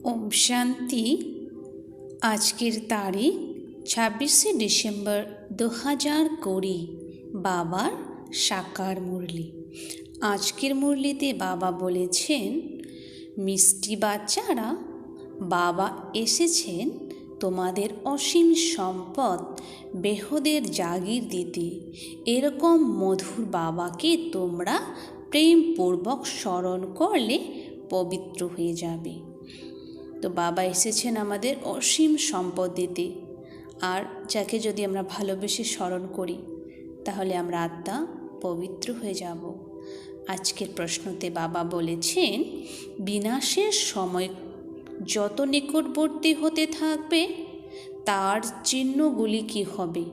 ওম শান্তি। আজকের তারিখ 26শে ডিসেম্বর 2020। বাবার সাকার মুরলি। আজকের মুরলিতে বাবা বলেছেন, মিষ্টি বাচ্চারা, বাবা এসেছেন তোমাদের অসীম সম্পদ বেহদের জাগির দিতে। এরকম মধুর বাবাকে তোমরা প্রেমপূর্বক স্মরণ করলে পবিত্র হয়ে যাবে। তো বাবা এসেছেন আমাদের অসীম সম্পদ দিতে, আর যাকে যদি আমরা ভালোবেসে স্মরণ করি তাহলে আমরা আত্মা পবিত্র হয়ে যাব। আজকের প্রশ্নতে বাবা বলেছেন, বিনাশের সময় যত নিকটবর্তী হতে থাকবে তার চিহ্নগুলি কি হবে?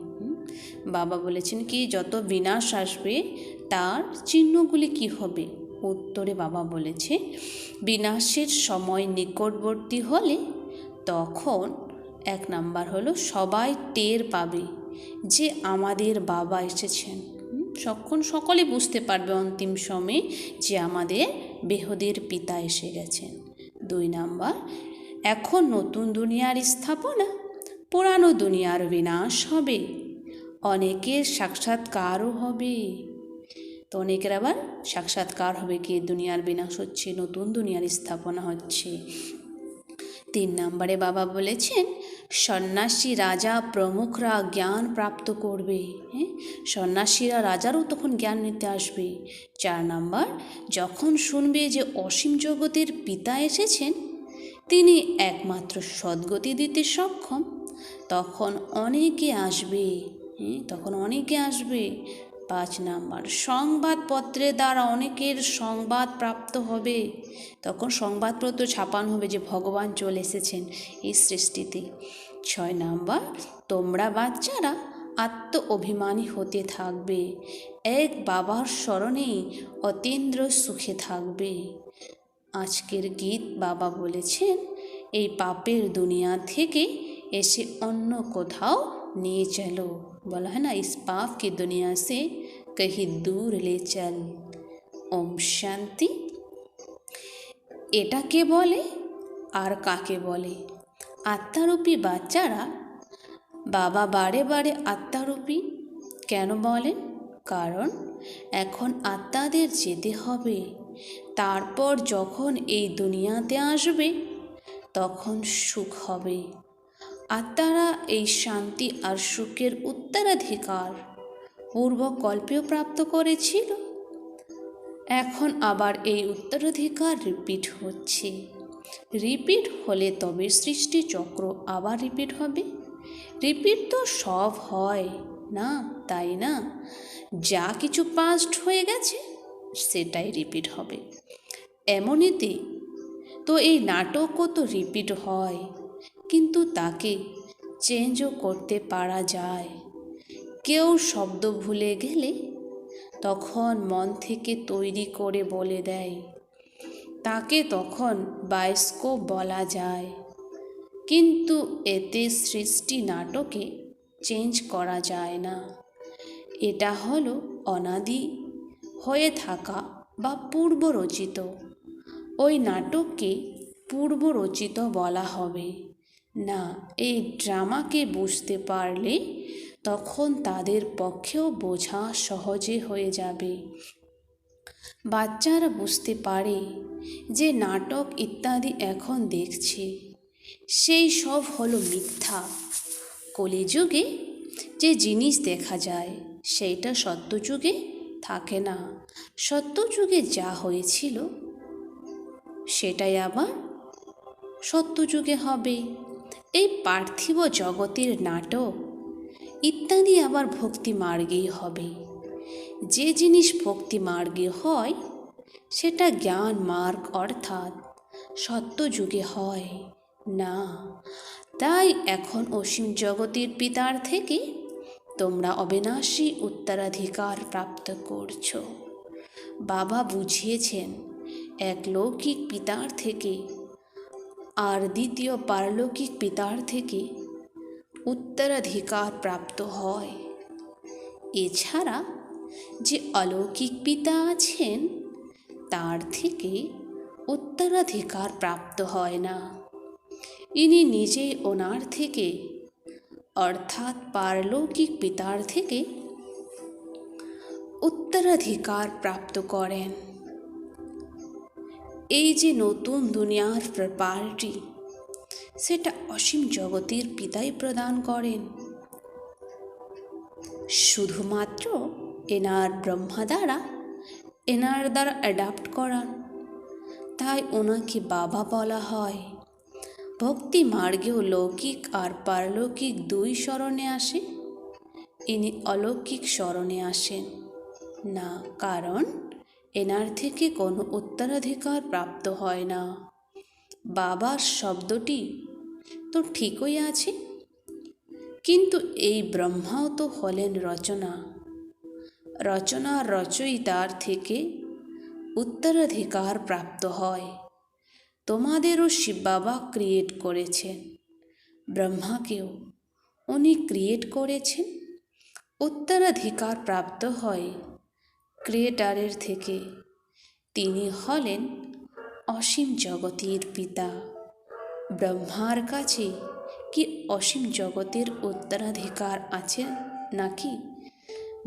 বাবা বলেছেন কি, যত বিনাশ আসবে তার চিহ্নগুলি কি হবে? উত্তরে বাবা বলেছে, বিনাশের সময় নিকটবর্তী হলে তখন 1 নাম্বার হলো সবাই টের পাবে যে আমাদের বাবা এসেছেন। সকলে বুঝতে পারবে অন্তিম সময়ে যে আমাদের বেহদের পিতা এসে গেছেন। 2 নাম্বার, এখন নতুন দুনিয়ার স্থাপনা, পুরানো দুনিয়ার বিনাশ হবে। অনেকের সাক্ষাৎকারও হবে। তো অনেকের আবার সাক্ষাৎকার হবে কি দুনিয়ার বিনাশ হচ্ছে, নতুন দুনিয়ার স্থাপনা হচ্ছে। 3 নম্বরে বাবা বলেছেন, সন্ন্যাসী রাজা প্রমুখরা জ্ঞান প্রাপ্ত করবে। সন্ন্যাসীরা রাজারও তখন জ্ঞান নিতে আসবে। 4 নম্বর, যখন শুনবে যে অসীম জগতের পিতা এসেছেন, তিনি একমাত্র সদ্গতি দিতে সক্ষম, তখন অনেকে আসবে। 5 নাম্বার, সংবাদপত্রের দ্বারা অনেকের সংবাদ প্রাপ্ত হবে। তখন সংবাদপত্র ছাপানো হবে যে ভগবান চলে এসেছেন এই সৃষ্টিতে। 6 নাম্বার, তোমরা বাচ্চারা আত্ম অভিমানী হতে থাকবে, এক বাবার স্মরণেই অতীন্দ্র সুখে থাকবে। আজকের গীত বাবা বলেছেন, এই পাপের দুনিয়া থেকে এসে অন্য কোথাও নিয়ে চলো। বলা হয় না, ইস পাপ কি দুনিয়া সে কहीं দূর ले चल। ওম শান্তি। এটা কে বলে আর কাকে বলে? আত্মারূপী বাচ্চারা। বাবা বারে বারে আত্মারূপী কেন বলেন? কারণ এখন আত্মাদের যেতে হবে, তারপর যখন এই দুনিয়াতে আসবে তখন সুখ হবে। আত্মারা এই শান্তি আর সুখের উত্তরাধিকার পূর্বকল্পেও প্রাপ্ত করেছিল। এখন আবার এই উত্তরাধিকার রিপিট হচ্ছে। রিপিট হলে তবে সৃষ্টি চক্র আবার রিপিট হবে। রিপিট তো সব হয় না, তাই না? যা কিছু পাস্ট হয়ে গেছে সেটাই রিপিট হবে। এমনিতে তো এই নাটকও তো রিপিট হয়, কিন্তু তাকে চেঞ্জও করতে পারা যায়। কেউ শব্দ ভুলে গেলে তখন মন থেকে তৈরি করে বলে দেয়, তাকে তখন বায়োস্কোপ বলা যায়। কিন্তু এতে সৃষ্টি নাটকে চেঞ্জ করা যায় না। এটা হলো অনাদি হয়ে থাকা বা পূর্বরচিত। ওই নাটককে পূর্বরচিত বলা হবে না। এই ড্রামাকে বুঝতে পারলে তখন তাদের পক্ষেও বোঝা সহজে হয়ে যাবে। বাচ্চারা বুঝতে পারে যে নাটক ইত্যাদি এখন দেখছে সেই সব হলো মিথ্যা। কলিযুগে যে জিনিস দেখা যায় সেইটা সত্যযুগে থাকে না। সত্যযুগে যা হয়েছিল সেটাই আবার সত্যযুগে হবে। এই পার্থিব জগতের নাটক ইত্যাদি আবার ভক্তি মার্গেই হবে। যে জিনিস ভক্তি মার্গে হয় সেটা জ্ঞান মার্গ অর্থাৎ সত্যযুগে হয় না। তাই এখন অসীম জগতের পিতার থেকে তোমরা অবিনাশী উত্তরাধিকার প্রাপ্ত করছো। বাবা বুঝিয়েছেন, এক লৌকিক পিতার থেকে আর দ্বিতীয় পারলৌকিক পিতার থেকে উত্তরাধিকার প্রাপ্ত হয়। এছাড়া যে অলৌকিক পিতা আছেন তার থেকে উত্তরাধিকার প্রাপ্ত হয় না। ইনি নিজেই ওনার থেকে অর্থাৎ পারলৌকিক পিতার থেকে উত্তরাধিকার প্রাপ্ত করেন। এই যে নতুন দুনিয়ার প্রপার্টি, সেটা অসীম জগতের পিতাই প্রদান করেন। শুধুমাত্র এনার ব্রহ্মা দ্বারা অ্যাডাপ্ট করান, তাই ওনাকে বাবা বলা হয়। ভক্তি মার্গেও লৌকিক আর পারলৌকিক দুই শরণে আসে, ইনি অলৌকিক শরণে আসেন না, কারণ এনার থেকে কোনো উত্তরাধিকার প্রাপ্ত হয় না। বাবার শব্দটি তো ঠিকই আছে, কিন্তু এই ব্রহ্মাও তো হলেন রচনার রচয়িতার থেকে উত্তরাধিকার প্রাপ্ত হয়। তোমাদেরও শিব বাবা ক্রিয়েট করেছেন, ব্রহ্মাকেও উনি ক্রিয়েট করেছেন। উত্তরাধিকার প্রাপ্ত হয় ক্রিয়েটারের থেকে, তিনি হলেন অসীম জগতের পিতা। ব্রহ্মার কাছে কি অসীম জগতের উত্তরাধিকার আছে নাকি?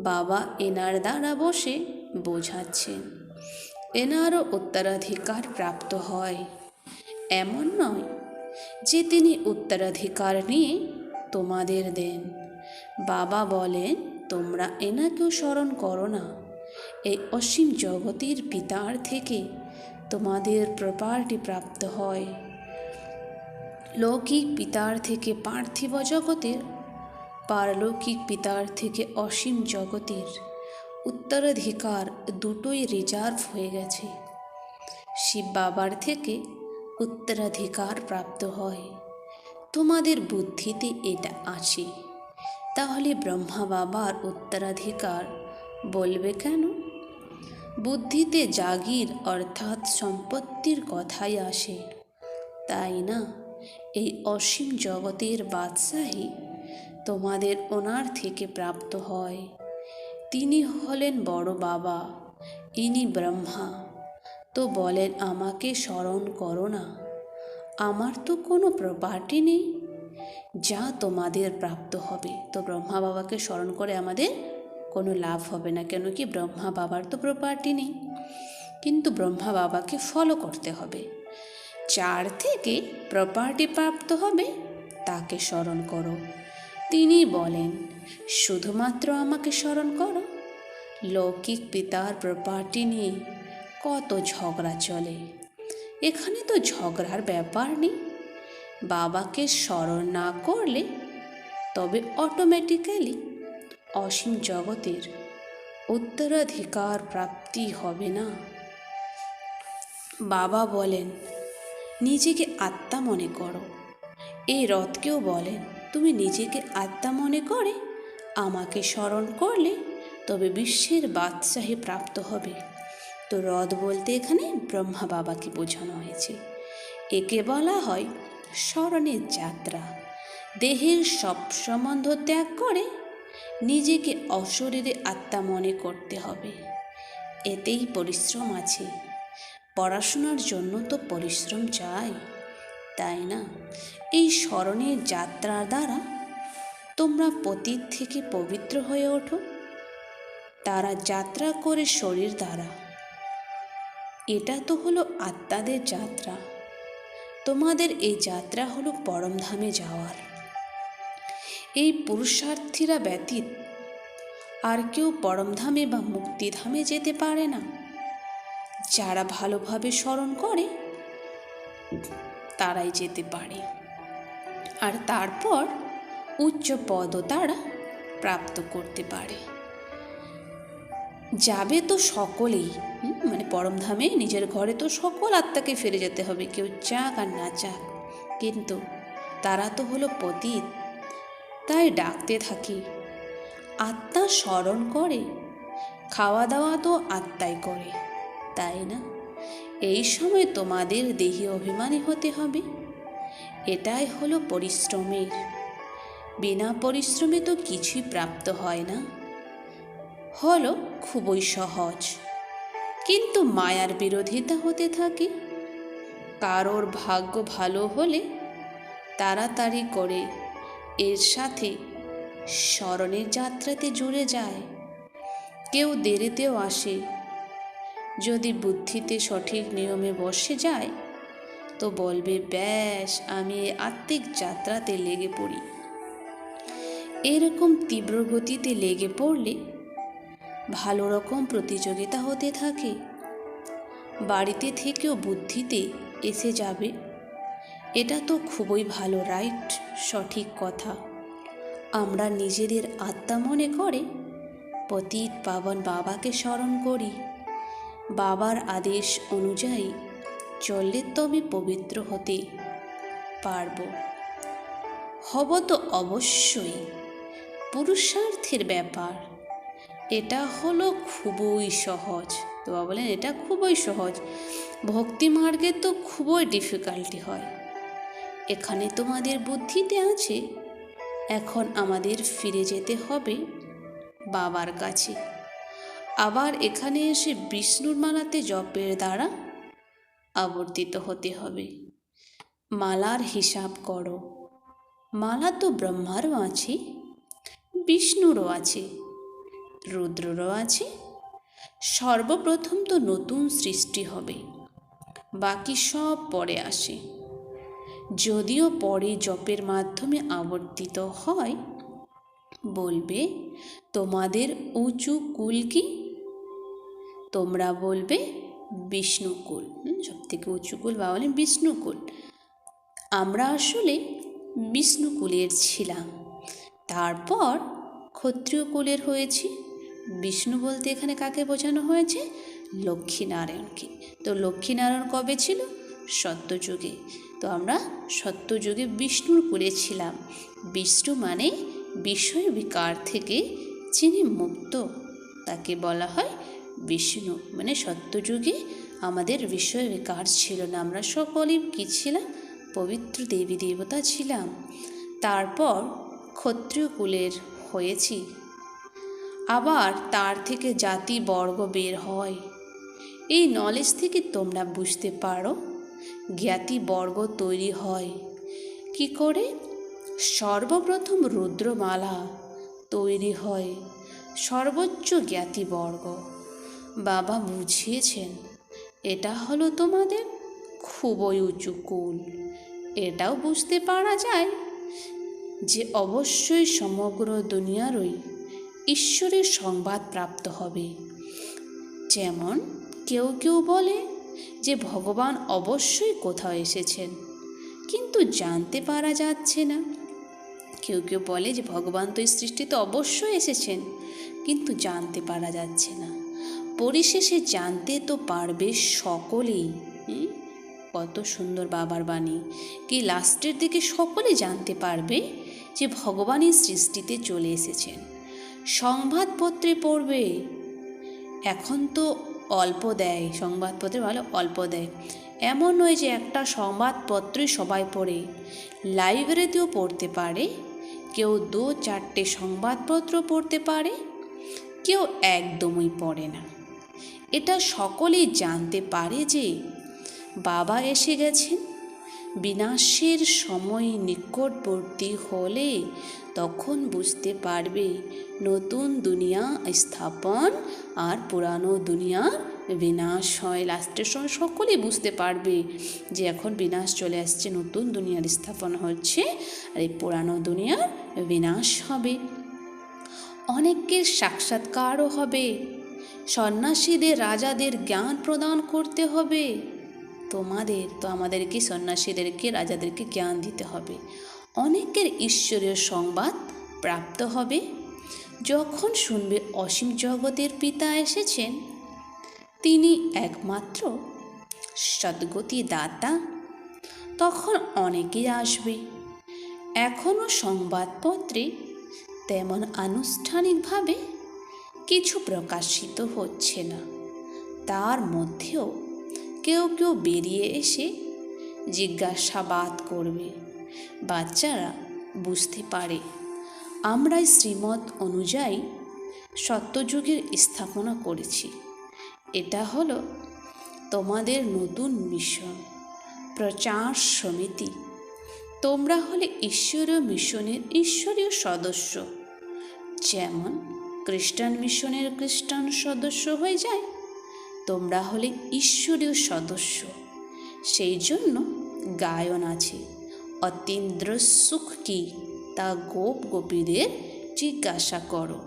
বাবা এনার দ্বারা বসে বোঝাচ্ছেন, এনারও উত্তরাধিকার প্রাপ্ত হয়। এমন নয় যে তিনি উত্তরাধিকার নিয়ে তোমাদের দেন। বাবা বলেন, তোমরা এনাকেও স্মরণ করো না। এই অসীম জগতের পিতার থেকে তোমাদের প্রপার্টি প্রাপ্ত হয়। লৌকিক পিতার থেকে পার্থিব জগতের, পারলৌকিক পিতার থেকে অসীম জগতের উত্তরাধিকার দুটোই রিজার্ভ হয়ে গেছে। শিব বাবার থেকে উত্তরাধিকার প্রাপ্ত হয়। তোমাদের বুদ্ধিতে এটা আছে, তাহলে ব্রহ্মা বাবার উত্তরাধিকার বলবে কেন? বুদ্ধিতে জাগির অর্থাৎ সম্পত্তির কথাই আসে, তাই না? এই অসীম জগতের বাদশাহী তোমাদের ওনার থেকে প্রাপ্ত হয়। তিনি হলেন বড় বাবা, ইনি ব্রহ্মা। তো বলেন, আমাকে স্মরণ করো না, আমার তো কোনো প্রপার্টি নেই যা তোমাদের প্রাপ্ত হবে। তো ব্রহ্মা বাবাকে স্মরণ করে আমাদের কোনো লাভ হবে না, কেন কি ব্রহ্মা বাবার তো প্রপার্টি নেই। কিন্তু ব্রহ্মা বাবাকে ফলো করতে হবে। যার থেকে প্রপার্টি প্রাপ্ত হবে তাকে স্মরণ করো। তিনি বলেন, শুধুমাত্র আমাকে স্মরণ করো। লৌকিক পিতার প্রপার্টি নিয়ে কত ঝগড়া চলে, এখানে তো ঝগড়ার ব্যাপার নেই। বাবাকে স্মরণ না করলে তবে অটোমেটিক্যালি অসীম জগতের উত্তরাধিকার প্রাপ্তি হবে না। বাবা বলেন, নিজেকে আত্মা মনে করো। এই রথকেও বলেন, তুমি নিজেকে আত্মা মনে করে আমাকে স্মরণ করলে তবে বিশ্বের বাদশাহী প্রাপ্ত হবে। তো রথ বলতে এখানে ব্রহ্মা বাবাকে বোঝানো হয়েছে। একে বলা হয় স্মরণের যাত্রা। দেহের সব সম্বন্ধ ত্যাগ করে নিজেকে অশরীরে আত্মা মনে করতে হবে। এতেই পরিশ্রম আছে। পড়াশোনার জন্য তো পরিশ্রম চাই, তাই না? এই স্মরণের যাত্রার দ্বারা তোমরা পতীত থেকে পবিত্র হয়ে ওঠো। তারা যাত্রা করে শরীর দ্বারা, এটা তো হলো আত্মাদের যাত্রা। তোমাদের এই যাত্রা হলো পরমধামে যাওয়ার। এই পুরুষার্থীরা ব্যতীত আর কেউ পরমধামে বা মুক্তিধামে যেতে পারে না। যারা ভালোভাবে স্মরণ করে তারাই যেতে পারে, আর তারপর উচ্চ পদ তারা প্রাপ্ত করতে পারে। যাবে তো সকলেই, মানে পরমধামে নিজের ঘরে তো সকল আত্মাকে ফিরে যেতে হবে, কেউ চাক আর না চাক। কিন্তু তারা তো হলো পতীত, তাই ডাকতে থাকি, আত্মা স্মরণ করে। খাওয়া দাওয়া তো আত্মাই করে, তাই না? এই সময় তোমাদের দেহি অভিমানী হতে হবে। এটাই হলো পরিশ্রমের। বিনা পরিশ্রমে তো কিছুই প্রাপ্ত হয় না। হলো খুবই সহজ, কিন্তু মায়ার বিরোধিতা হতে থাকে। কারোর ভাগ্য ভালো হলে তাড়াতাড়ি করে এর সাথে স্মরণের যাত্রাতে জুড়ে যায়। কেউ দেরিতেও আসে। যদি বুদ্ধিতে সঠিক নিয়মে বসে যায় তো বলবে, ব্যাস আমি আত্মিক যাত্রাতে লেগে পড়ি। এরকম তীব্র গতিতে লেগে পড়লে ভালো রকম প্রতিযোগিতা হতে থাকে। বাড়িতে থেকেও বুদ্ধিতে এসে যাবে, এটা তো খুবই ভালো, রাইট, সঠিক কথা। আমরা নিজেদের আত্মা মনে করে পতিত পাবন বাবাকে স্মরণ করি। বাবার আদেশ অনুযায়ী চললে তবে পবিত্র হতে পারব। হব তো অবশ্যই, পুরুষার্থের ব্যাপার। এটা হলো খুবই সহজ। তো বাবা বলেন এটা খুবই সহজ, ভক্তি মার্গে তো খুবই ডিফিকাল্টি হয়। এখানে তোমাদের বুদ্ধিতে আছে, এখন আমাদের ফিরে যেতে হবে বাবার কাছে। আবার এখানে এসে বিষ্ণুর মালাতে জপের দ্বারা আবর্তিত হতে হবে। মালার হিসাব করো, মালা তো ব্রহ্মারও আছে, বিষ্ণুরও আছে, রুদ্ররও আছে। সর্বপ্রথম তো নতুন সৃষ্টি হবে, বাকি সব পরে আসে। যদিও পরে জপের মাধ্যমে আবর্তিত হয়। বলবে তোমাদের উঁচু কুল কি? তোমরা বলবে বিষ্ণুকুল। সব থেকে উঁচু কুল বা বলেন বিষ্ণুকুল। আমরা আসলে বিষ্ণুকুলের ছিলাম, তারপর ক্ষত্রিয় কুলের হয়েছি। বিষ্ণু বলতে এখানে কাকে বোঝানো হয়েছে? লক্ষ্মীনারায়ণকে। তো লক্ষ্মীনারায়ণ কবে ছিল? সত্যযুগে। তো আমরা সত্যযুগে বিষ্ণুর কুলে ছিলাম। বিষ্ণু মানে বিষয় বিকার থেকে যিনি মুক্ত, তাকে বলা হয় বিষ্ণু। মানে সত্যযুগে আমাদের বিষয় বিকার ছিল না, আমরা সকলেই কী ছিলাম? পবিত্র দেবী দেবতা ছিলাম। তারপর ক্ষত্রিয় কুলের হয়েছি। আবার তার থেকে জাতি বর্গ বের হয়। এই নলেজ থেকে তোমরা বুঝতে পারো জ্ঞাতি বর্গ তৈরি হয় কি করে। সর্বপ্রথম রুদ্রমালা তৈরি হয়, সর্বোচ্চ জ্ঞাতিবর্গ। বাবা বুঝিয়েছেন এটা হলো তোমাদের খুবই উঁচু কুল। এটাও বুঝতে পারা যায় যে অবশ্যই সমগ্র দুনিয়ারই ঈশ্বরের সংবাদ প্রাপ্ত হবে। যেমন কেউ কেউ বলে যে ভগবান অবশ্যই কোথাও এসেছেন, কিন্তু জানতে পারা যাচ্ছে না। কেউ কেউ বলে যে ভগবান তো এই সৃষ্টিতে অবশ্যই এসেছেন, কিন্তু জানতে পারা যাচ্ছে না। পরিশেষে জানতে তো পারবে সকলেই। কত সুন্দর বাবার বাণী, কি লাস্টের দিকে সকলে জানতে পারবে যে ভগবান এই সৃষ্টিতে চলে এসেছেন। সংবাদপত্রে পড়বে, এখন তো অল্প দেয়, সংবাদপত্রে ভালো অল্প দেয়। এমন নয় যে একটা সংবাদপত্রই সবাই পড়ে, লাইব্রেরিতেও পড়তে পারে। কেউ 2-4টে সংবাদপত্র পড়তে পারে, কেউ একদমই পড়ে না। এটা সকলেই জানতে পারে যে বাবা এসে গেছেন। বিনাশের সময় নিকটবর্তী হলে তখন বুঝতে পারবে নতুন দুনিয়া স্থাপন আর পুরানো দুনিয়ার বিনাশ হয়। লাস্টের সময় সকলেই বুঝতে পারবে যে এখন বিনাশ চলে আসছে, নতুন দুনিয়ার স্থাপন হচ্ছে আর এই পুরানো দুনিয়ার বিনাশ হবে। অনেকের সাক্ষাৎকারও হবে। সন্ন্যাসীদের রাজাদের জ্ঞান প্রদান করতে হবে। তোমাদের তো আমাদেরকে সন্ন্যাসীদেরকে রাজাদেরকে জ্ঞান দিতে হবে। অনেকের ঈশ্বরের সংবাদ প্রাপ্ত হবে। যখন শুনবে অসীম জগতের পিতা এসেছেন, তিনি একমাত্র সদ্গতি দাতা, তখন অনেকেই আসবে। এখনও সংবাদপত্রে তেমন আনুষ্ঠানিকভাবে কিছু প্রকাশিত হচ্ছে না। তার মধ্যেও কেউ কেউ বেরিয়ে এসে জিজ্ঞাসাবাদ করবে। বাচ্চারা বুঝতে পারে আমরা শ্রীমত অনুযায়ী সত্যযুগের স্থাপনা করেছি। এটা হলো তোমাদের নতুন মিশন, প্রচার সমিতি। তোমরা হলে ঈশ্বরীয় মিশনের ঈশ্বরীয় সদস্য, যেমন খ্রিস্টান মিশনের খ্রিস্টান সদস্য হয়ে যায়, তোমরা হলে ঈশ্বরীয় সদস্য। সেই জন্য গায়ন আছে, অতীন্দ্র সুখ কি তা গোপ গোপীদের জিজ্ঞাসা করো।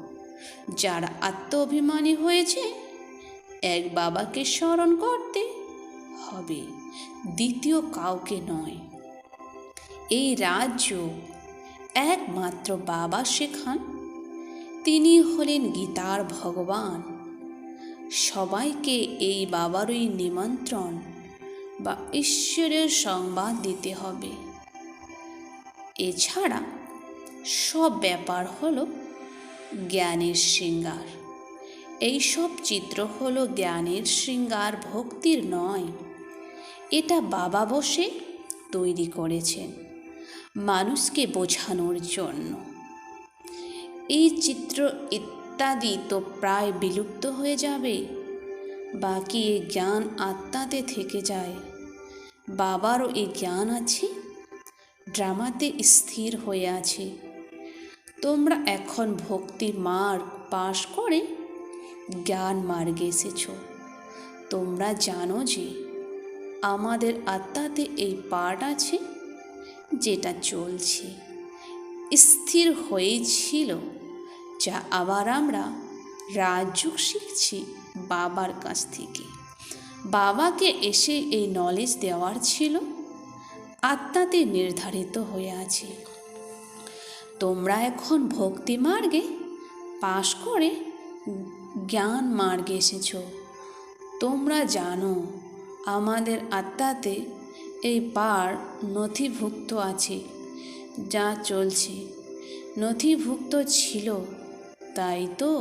যারা আত্ম অভিমানী হয়েছে, এক বাবাকে স্মরণ করতে হবে, দ্বিতীয় কাউকে নয়। এই রাজ্য একমাত্র বাবা শেখান, তিনি হলেন গীতার ভগবান। সবাইকে এই বাবারই নিমন্ত্রণ বা ঈশ্বরের সংবাদ দিতে হবে। এছাড়া সব ব্যাপার হলো জ্ঞানের শৃঙ্গার। এই সব চিত্র হলো জ্ঞানের শৃঙ্গার, ভক্তির নয়। এটা বাবা বসে তৈরি করেছেন মানুষকে বোঝানোর জন্য। এই চিত্র ইত্যাদি তো প্রায় বিলুপ্ত হয়ে যাবে, বাকি এই জ্ঞান আত্মাতে থেকে যায়। বাবারও এই জ্ঞান আছে, ড্রামাতে স্থির হয়ে আছে। তোমরা এখন ভক্তি মার্গ পাশ করে জ্ঞান মার্গে এসেছ। তোমরা জানো যে আমাদের আত্মাতে এই পাঠ আছে, যেটা চলছে, স্থির হয়েছিল, যা আবার আমরা রাজযোগ শিখছি বাবার কাছ থেকে। বাবাকে এসে এই নলেজ দেওয়ার ছিল, আত্মাতে নির্ধারিত হয়ে আছে। তোমরা এখন ভক্তি মার্গে পাশ করে জ্ঞান মার্গে এসেছ। তোমরা জানো আমাদের আত্মাতে এই পাঠ নথিভুক্ত আছে, যা চলছে নথিভুক্ত ছিল। তাই তো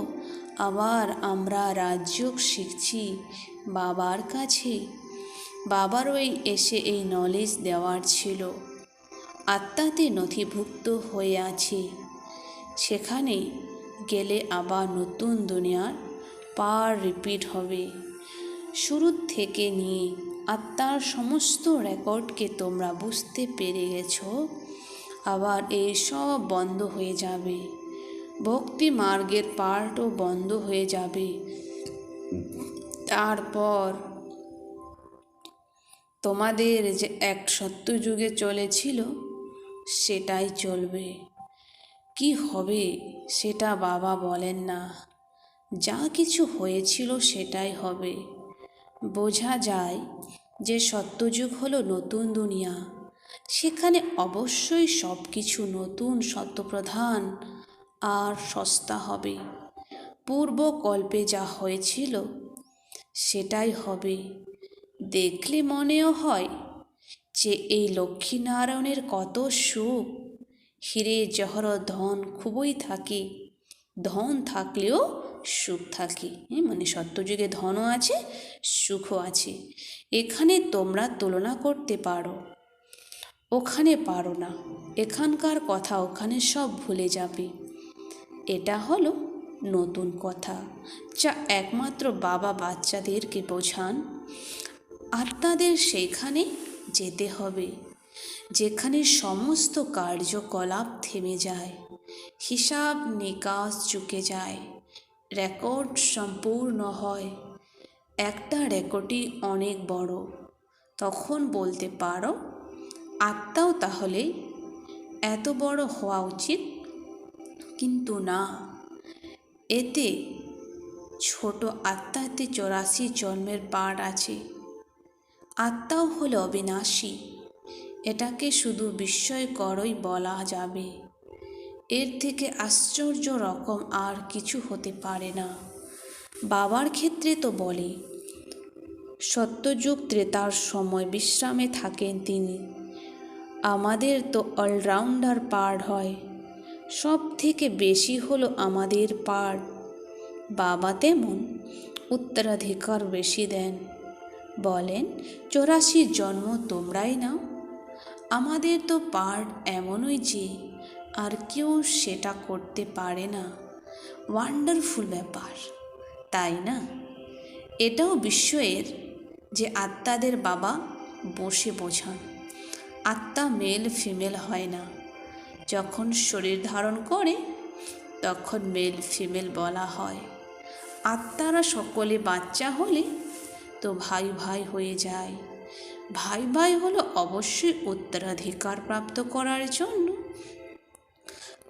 আবার আমরা রাজযোগ শিখছি বাবার কাছে। বাবারই এসে এই নলেজ দেওয়ার ছিল, আত্মাতে নথিভুক্ত হয়ে আছে। সেখানে গেলে আবার নতুন দুনিয়ার পার রিপিট হবে। শুরু থেকে নিয়ে আত্মার সমস্ত রেকর্ডকে তোমরা বুঝতে পেরে গেছো। আবার এই সব বন্ধ হয়ে যাবে, ভক্তি মার্গের পার্টও বন্ধ হয়ে যাবে। তারপর তোমাদের যে এক সত্যযুগে চলেছিল, সেটাই চলবে। কি হবে সেটা বাবা বলেন না, যা কিছু হয়েছিল সেটাই হবে। বোঝা যায় যে সত্যযুগ হলো নতুন দুনিয়া, সেখানে অবশ্যই সব কিছু নতুন, সত্যপ্রধান আর সস্তা হবে। পূর্বকল্পে যা হয়েছিল সেটাই হবে। দেখলে মনেও হয় যে এই লক্ষ্মীনারায়ণের কত সুখ। হিরে জহরত ধন খুবই থাকে, ধন থাকলেও সুখ থাকে। মানে সত্যযুগে ধনও আছে, সুখও আছে। এখানে তোমরা তুলনা করতে পারো, ওখানে পারো না। এখানকার কথা ওখানে সব ভুলে যাবে। এটা হলো নতুন কথা, যা একমাত্র বাবা বাচ্চাদেরকে বোঝান। আত্মাদের সেখানে যেতে হবে যেখানে সমস্ত কার্যকলাপ থেমে যায়, হিসাব নিকাশ চুকে যায়, রেকর্ড সম্পূর্ণ হয়। একটা রেকর্ডই অনেক বড়। তখন বলতে পারো আত্মাও তাহলে এত বড় হওয়া উচিত, কিন্তু না। এতে ছোট আত্মাতে 84 জন্মের পাঠ আছে। আত্মাও হলো অবিনাশী। এটাকে শুধু বিস্ময়করই বলা যাবে। এর থেকে আশ্চর্য রকম আর কিছু হতে পারে না। বাবার ক্ষেত্রে তো বলে, সত্যযুগ ত্রেতার সময় বিশ্রামে থাকেন তিনি। আমাদের তো অলরাউন্ডার পাঠ হয়, সব থেকে বেশি হলো আমাদের পাঠ। বাবা তেমন উত্তরাধিকার বেশি দেন, বলেন 84 জন্ম তোমরাই নাও। আমাদের তো পাঠ এমনই যে আর কেউ সেটা করতে পারে না। ওয়ান্ডারফুল ব্যাপার, তাই না? এটাও বিস্ময়ের যে আত্মাদের বাবা বসে বোঝান। আত্মা মেল ফিমেল হয় না। যখন শরীর ধারণ করে তখন মেল ফিমেল বলা হয়। আত্মারা সকলে বাচ্চা হলে তো ভাই ভাই হয়ে যায়। ভাই ভাই হলো অবশ্যই উত্তরাধিকার প্রাপ্ত করার জন্য।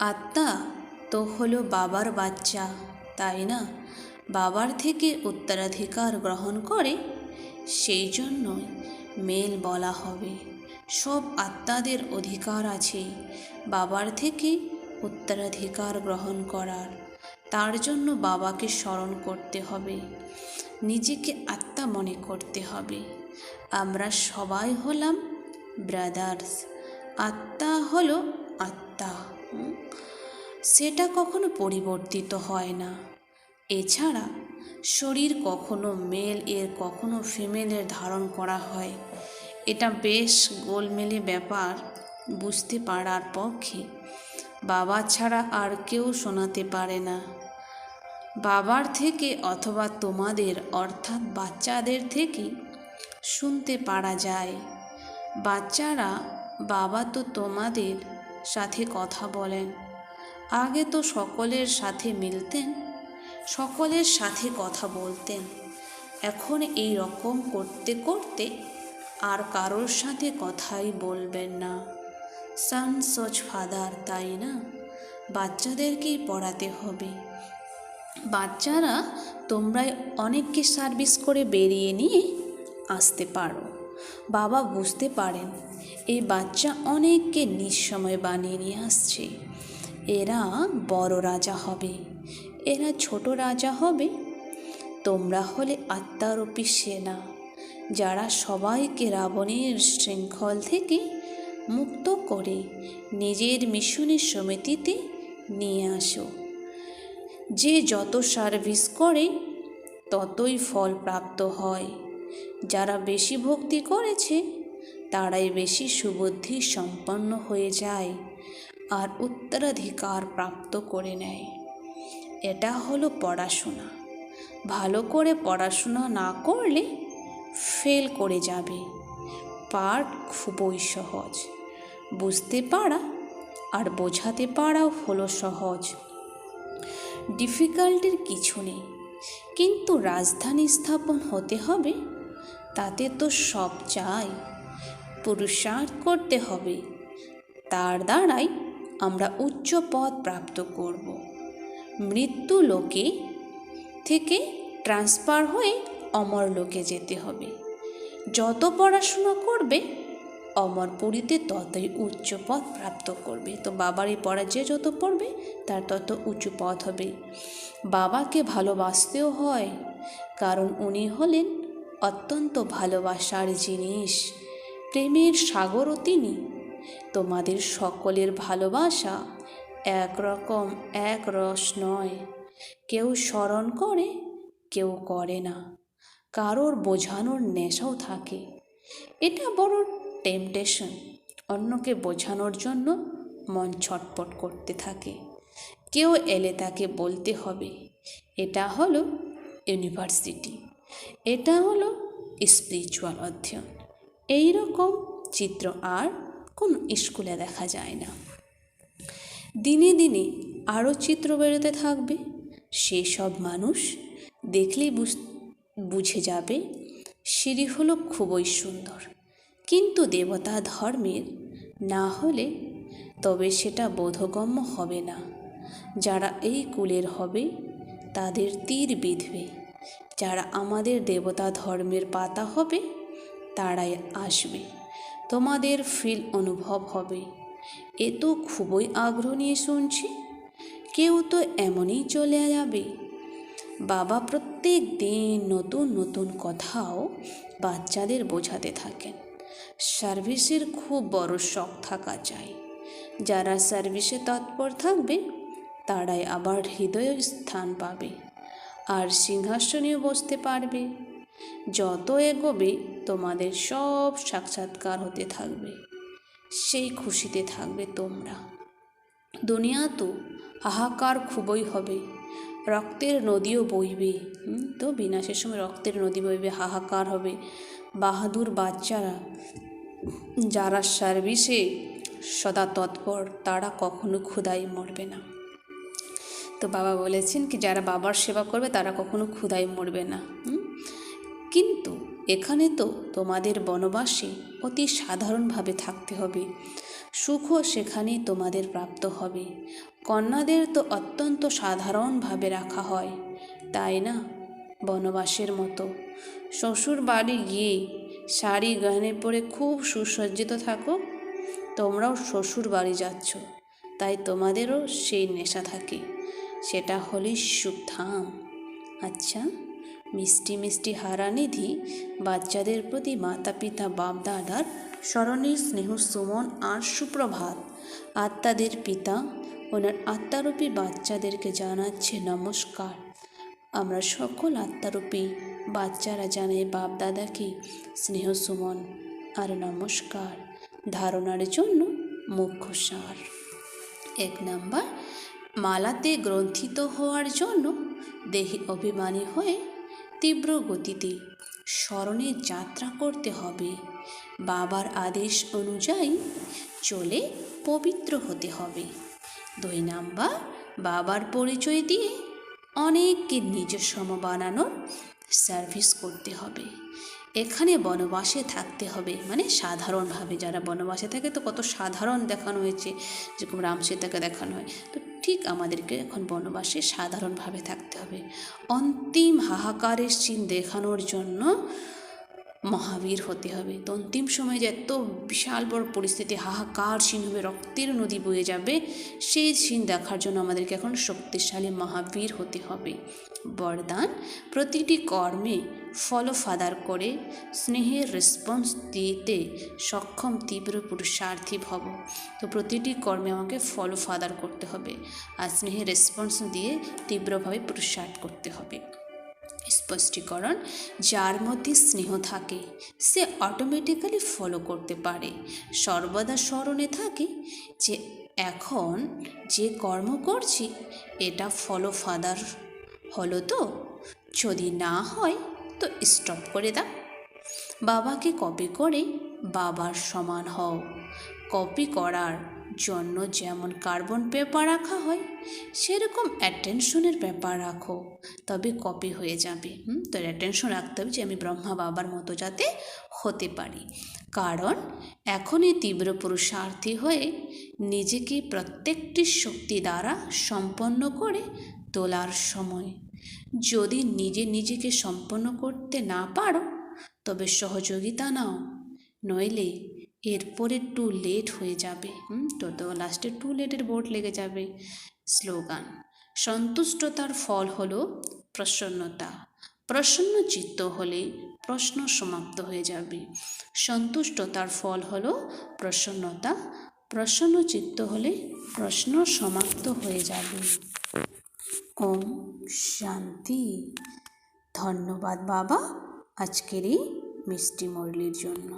আত্মা তো হলো বাবার বাচ্চা, তাই না? বাবার থেকে উত্তরাধিকার গ্রহণ করে, সেই জন্যই মেল বলা হবে। সব আত্মাদের অধিকার আছে বাবার থেকে উত্তরাধিকার গ্রহণ করার। তার জন্য বাবাকে স্মরণ করতে হবে, নিজেকে আত্মা মনে করতে হবে। আমরা সবাই হলাম ব্রাদার্স। আত্মা হলো আত্মা, সেটা কখনো পরিবর্তিত হয় না। এছাড়া শরীর কখনো মেল এর কখনো ফিমেলের ধারণ করা হয়। এটা বেশ গোলমেলে ব্যাপার, বুঝতে পারার পক্ষে বাবা ছাড়া আর কেউ শোনাতে পারে না। বাবার থেকে অথবা তোমাদের অর্থাৎ বাচ্চাদের থেকে শুনতে পারা যায়। বাচ্চারা বাবা তো তোমাদের সাথে কথা বলেন। আগে তো সকলের সাথে মিলতেন, সকলের সাথে কথা বলতেন। এখন এই রকম করতে করতে আর কারোর সাথে কথাই বলবেন না। সান সচ ফাদার, তাই না? বাচ্চাদেরকেই পড়াতে হবে। বাচ্চারা তোমরাই অনেককে সার্ভিস করে বেরিয়ে নিয়ে আসতে পারো। বাবা বুঝতে পারেন এই বাচ্চা অনেককে নিঃসময় বানিয়ে নিয়ে আসছে। এরা বড় রাজা হবে, এরা ছোট রাজা হবে। তোমরা হলে আত্মারূপী সেনা, যারা সবাইকে রাবণের শৃঙ্খল থেকে মুক্ত করে নিজের মিশনের সমিতিতে নিয়ে আসো। যে যত সার্ভিস করে ততই ফল প্রাপ্ত হয়। যারা বেশি ভক্তি করেছে তারাই বেশি সুবুদ্ধি সম্পন্ন হয়ে যায় আর উত্তরাধিকার প্রাপ্ত করে নেয়। এটা হলো পড়াশোনা। ভালো করে পড়াশোনা না করলে ফেল করে যাবে। পাঠ খুবই সহজ, বুঝতে পারা আর বোঝাতে পারাও হলো সহজ। ডিফিকাল্টির কিছু নেই, কিন্তু রাজধানী স্থাপন হতে হবে, তাতে তো সব চাই। পুরুষার্থ করতে হবে, তার দ্বারাই আমরা উচ্চ পদ প্রাপ্ত করব। মৃত্যু লোকে থেকে ট্রান্সফার হয়ে অমর লোকে যেতে হবে। যত পড়াশোনা করবে অমরপুরীতে ততই উচ্চ পদ প্রাপ্ত করবে। তো বাবার এই পড়া যে যত পড়বে তার তত উঁচু পদ হবে। বাবাকে ভালোবাসতেও হয়, কারণ উনি হলেন অত্যন্ত ভালোবাসার জিনিস, প্রেমের সাগরও তিনি। তোমাদের সকলের ভালোবাসা একরকম, এক রস নয়। কেউ স্মরণ করে, কেউ করে না। কারোর বোঝানোর নেশাও থাকে। এটা বড় টেম্পটেশন। অন্যকে বোঝানোর জন্য মন ছটপট করতে থাকে। কেউ এলে তাকে বলতে হবে এটা হলো ইউনিভার্সিটি, এটা হলো স্পিরিচুয়াল অধ্যয়ন। এই রকম চিত্র আর কোনো স্কুলে দেখা যায় না। দিনে দিনে আরও চিত্র বেরোতে থাকবে। সেসব মানুষ দেখলেই বুঝে যাবে সিঁড়ি হলো খুবই সুন্দর, কিন্তু দেবতা ধর্মের না হলে তবে সেটা বোধগম্য হবে না। যারা এই কুলের হবে তাদের তীর বিঁধবে। যারা আমাদের দেবতা ধর্মের পাতা হবে তারাই আসবে। তোমাদের ফিল অনুভব হবে। এ তো খুবই আগ্রহ নিয়ে শুনছি। কেউ তো এমনই চলে যাবে। বাবা প্রত্যেক দিন নতুন নতুন কথাও বাচ্চাদের বোঝাতে থাকেন। সার্ভিসের খুব বড় শখ থাকা চাই। যারা সার্ভিসে তৎপর থাকবে তারাই আবার হৃদয়ে স্থান পাবে আর সিংহাসনেও বসতে পারবে। যত এগোবে তোমাদের সব সাক্ষাৎকার হতে থাকবে, সেই খুশিতে থাকবে তোমরা। দুনিয়া তো হাহাকার খুবই হবে, রক্তের নদীও বইবে। তো বিনাশের সময় রক্তের নদী বইবে, হাহাকার হবে। বাহাদুর বাচ্চারা যারা সার্ভিসে সদা তৎপর তারা কখনো ক্ষুধায় মরবে না। তো বাবা বলেছেন কি যারা বাবার সেবা করবে তারা কখনো ক্ষুধায় মরবে না। কিন্তু এখানে তো তোমাদের বনবাসে অতি সাধারণভাবে থাকতে হবে, সুখও সেখানেই তোমাদের প্রাপ্ত হবে। কন্যাদের তো অত্যন্ত সাধারণভাবে রাখা হয়, তাই না? বনবাসের মতো শ্বশুর বাড়ি গিয়ে শাড়ি গহনে পরে খুব সুসজ্জিত থাকো। তোমরাও শ্বশুর বাড়ি যাচ্ছ, তাই তোমাদেরও সেই নেশা থাকে, সেটা হলেই সুখধাম। আচ্ছা, মিষ্টি মিষ্টি হারানিধি বাচ্চাদের প্রতি মাতা পিতা বাপ দাদার স্মরণের স্নেহ সুমন আর সুপ্রভাত। আত্মাদের পিতা ওনার আত্মারূপী বাচ্চাদেরকে জানাচ্ছে নমস্কার। আমরা সকল আত্মারূপী বাচ্চারা জানাই বাপ দাদাকে স্নেহ সুমন আর নমস্কার। ধারণার জন্য মুখ্য সার। 1 নাম্বার, মালাতে গ্রন্থিত হওয়ার জন্য দেহে অভিমানী হয়ে তীব্র গতিতে স্মরণে যাত্রা করতে হবে। বাবার আদেশ অনুযায়ী চলে পবিত্র হতে হবে। 2 নাম্বার, বাবার পরিচয় দিয়ে অনেককে নিজের সম বানানোর সার্ভিস করতে হবে। এখানে বনবাসে থাকতে হবে, মানে সাধারণভাবে। যারা বনবাসে থাকে তো কত সাধারণ দেখানো হয়েছে, যেরকম রাম সীতাকে দেখানো হয়, তো ঠিক আমাদেরকে এখন বনবাসে সাধারণভাবে থাকতে হবে। অন্তিম হাহাকারের সিন দেখানোর জন্য মহাবীর হতে হবে। তো অন্তিম সময়ে যে এত বিশাল বড় পরিস্থিতি, হাহাকার সিন হবে, রক্তের নদী বয়ে যাবে, সেই সিন দেখার জন্য আমাদেরকে এখন শক্তিশালী মহাবীর হতে হবে। বরদান, প্রতিটি কর্মে ফলফাদার করে স্নেহের রেসপন্স দিতে সক্ষম তীব্র পুরুষার্থী ভব। তো প্রতিটি কর্মে আমাকে ফলফাদার করতে হবে আর স্নেহের রেসপন্স দিয়ে তীব্রভাবে পুরুষার্থ করতে হবে। স্পষ্টীকরণ, যার মধ্যে স্নেহ থাকে সে অটোমেটিক্যালি ফলো করতে পারে। সর্বদা স্মরণে থাকে যে এখন যে কর্ম করছি এটা ফলো ফাদার হলো তো, যদি না হয় তো স্টপ করে দাও। বাবাকে কপি করে বাবার সমান হও। কপি করার জন্য যেমন কার্বন পেপার রাখা হয় সেরকম অ্যাটেনশনের ব্যাপার রাখো, তবে কপি হয়ে যাবে। তো অ্যাটেনশন রাখতে হবে যে আমি ব্রহ্মা বাবার মতো যাতে হতে পারি। কারণ এখনই তীব্র পুরুষার্থী হয়ে নিজেকে প্রত্যেকটি শক্তি দ্বারা সম্পন্ন করে তোলার সময়। যদি নিজেকে সম্পন্ন করতে না পারো তবে সহযোগিতা নাও, নইলে এরপরে টু লেট হয়ে যাবে। তো লাস্টে টু লেটের বোর্ড লেগে যাবে। স্লোগান, সন্তুষ্টতার ফল হলো প্রসন্নতা। প্রসন্ন চিত্ত হলে প্রশ্ন সমাপ্ত হয়ে যাবে। সন্তুষ্টতার ফল হলো প্রসন্নতা, প্রসন্ন চিত্ত হলে প্রশ্ন সমাপ্ত হয়ে যাবে। ওম শান্তি। ধন্যবাদ বাবা আজকের এই মিষ্টি মুরলির জন্য।